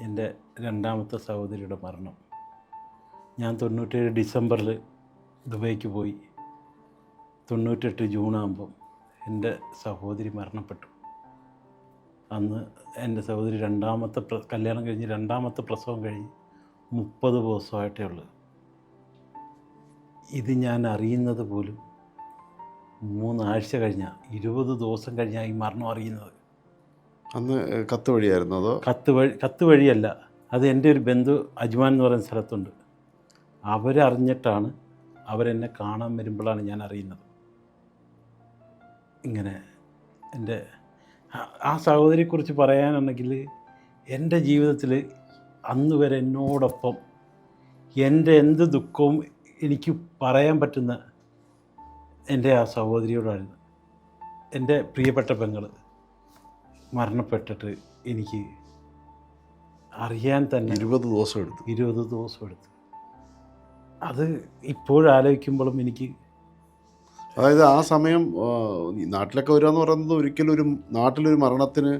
എൻ്റെ രണ്ടാമത്തെ സഹോദരിയുടെ മരണം. ഞാൻ 97 ഡിസംബറിൽ ദുബൈക്ക് പോയി. 98 ജൂണാകുമ്പം എൻ്റെ സഹോദരി മരണപ്പെട്ടു. അന്ന് എൻ്റെ സഹോദരി കല്യാണം കഴിഞ്ഞ് രണ്ടാമത്തെ പ്രസവം കഴിഞ്ഞ് 30 ദിവസമായിട്ടേ ഉള്ളൂ. ഇത് ഞാൻ അറിയുന്നത് പോലും 3 ആഴ്ച കഴിഞ്ഞാൽ, 20 ദിവസം കഴിഞ്ഞാൽ ഈ മരണം അറിയുന്നത്. അന്ന് കത്ത് വഴിയായിരുന്നു അതോ? കത്ത് വഴിയല്ല. അത് എൻ്റെ ഒരു ബന്ധു അജ്മാൻ എന്ന് പറയുന്ന സ്ഥലത്തുണ്ട്. അവരറിഞ്ഞിട്ടാണ്, അവരെന്നെ കാണാൻ വരുമ്പോഴാണ് ഞാൻ അറിയുന്നത്. ഇങ്ങനെ എൻ്റെ ആ സഹോദരിയെക്കുറിച്ച് പറയാനുണ്ടെങ്കിൽ, എൻ്റെ ജീവിതത്തിൽ അന്ന് വരെ എന്നോടൊപ്പം എൻ്റെ എന്ത് ദുഃഖവും എനിക്ക് പറയാൻ പറ്റുന്ന എൻ്റെ ആ സഹോദരിയോടായിരുന്നു. എൻ്റെ പ്രിയപ്പെട്ട പെങ്ങൾ മരണപ്പെട്ടിട്ട് എനിക്ക് അറിയാൻ തന്നെ 20 ദിവസം എടുത്തു. 20 ദിവസം എടുത്തു. അത് ഇപ്പോഴാലോചിക്കുമ്പോഴും എനിക്ക്, അതായത് ആ സമയം നാട്ടിലൊക്കെ വരിക എന്ന് പറയുന്നത് ഒരിക്കലും ഒരു നാട്ടിലൊരു മരണത്തിന്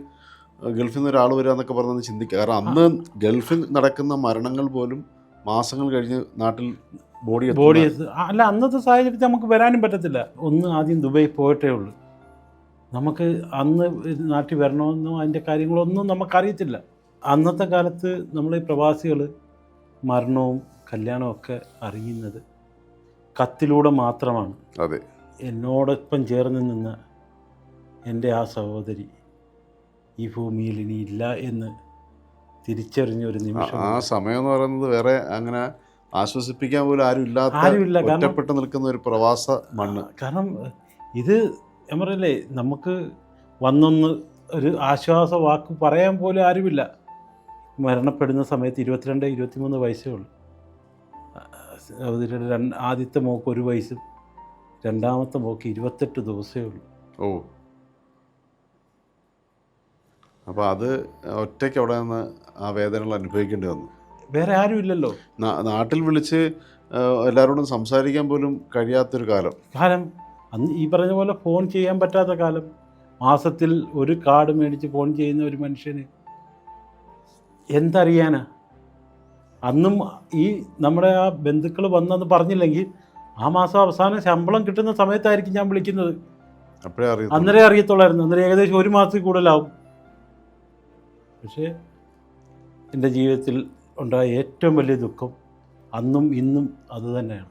ഗൾഫിൽ നിന്ന് ഒരാൾ വരിക എന്നൊക്കെ പറഞ്ഞത് ചിന്തിക്കുക. കാരണം അന്ന് ഗൾഫിൽ നടക്കുന്ന മരണങ്ങൾ പോലും മാസങ്ങൾ കഴിഞ്ഞ് നാട്ടിൽ ബോഡി അല്ല, അന്നത്തെ സാഹചര്യത്തിൽ നമുക്ക് വരാനും പറ്റത്തില്ല. ആദ്യം ദുബൈ പോയിട്ടേ ഉള്ളൂ. നമുക്ക് അന്ന് നാട്ടിൽ വരണമെന്നോ അതിൻ്റെ കാര്യങ്ങളൊന്നും നമുക്കറിയത്തില്ല. അന്നത്തെ കാലത്ത് നമ്മൾ ഈ പ്രവാസികൾ മരണവും കല്യാണവും ഒക്കെ അറിയുന്നത് കത്തിലൂടെ മാത്രമാണ്. അതെ. എന്നോടൊപ്പം ചേർന്ന് നിന്ന എൻ്റെ ആ സഹോദരി ഈ ഭൂമിയിൽ ഇനി ഇല്ല എന്ന് തിരിച്ചറിഞ്ഞ ഒരു നിമിഷം. ആ സമയം എന്ന് പറയുന്നത് വേറെ അങ്ങനെ ആശ്വസിപ്പിക്കാൻ പോലും ആരുമില്ല, ഒറ്റപ്പെട്ട് നിൽക്കുന്ന ഒരു പ്രവാസ മണ്ണ്. കാരണം ഇത് ഞാൻ പറയല്ലേ, നമുക്ക് വന്നൊന്ന് ഒരു ആശ്വാസ വാക്ക് പറയാൻ പോലും ആരുമില്ല. മരണപ്പെടുന്ന സമയത്ത് 22-23 വയസ്സേ ഉള്ളൂ. സഹോദരിയുടെ ആദ്യത്തെ മോക്ക് 1 വയസ്സും രണ്ടാമത്തെ മോക്ക് 28 ദിവസമേ ഉള്ളൂ. ഓ, അപ്പോൾ അത് ഒറ്റയ്ക്ക് അവിടെ നിന്ന് ആ വേദനകൾ അനുഭവിക്കേണ്ടി വന്നു. വേറെ ആരും ഇല്ലല്ലോ. നാട്ടിൽ വിളിച്ച് എല്ലാവരോടും സംസാരിക്കാൻ പോലും കഴിയാത്തൊരു കാലം. അന്ന് ഈ പറഞ്ഞ പോലെ ഫോൺ ചെയ്യാൻ പറ്റാത്ത കാലം. മാസത്തിൽ ഒരു കാർഡ് മേടിച്ച് ഫോൺ ചെയ്യുന്ന ഒരു മനുഷ്യന് എന്തറിയാനാ? അന്നും ഈ നമ്മുടെ ആ ബന്ധുക്കൾ വന്നെന്ന് പറഞ്ഞില്ലെങ്കിൽ ആ മാസം അവസാനം ശമ്പളം കിട്ടുന്ന സമയത്തായിരിക്കും ഞാൻ വിളിക്കുന്നത്. അന്നേരം അറിയത്തുള്ളായിരുന്നു. അന്നേരം ഏകദേശം 1 മാസത്തിൽ കൂടുതലാവും. പക്ഷേ എൻ്റെ ജീവിതത്തിൽ ഉണ്ടായ ഏറ്റവും വലിയ ദുഃഖം അന്നും ഇന്നും അതുതന്നെയാണ്.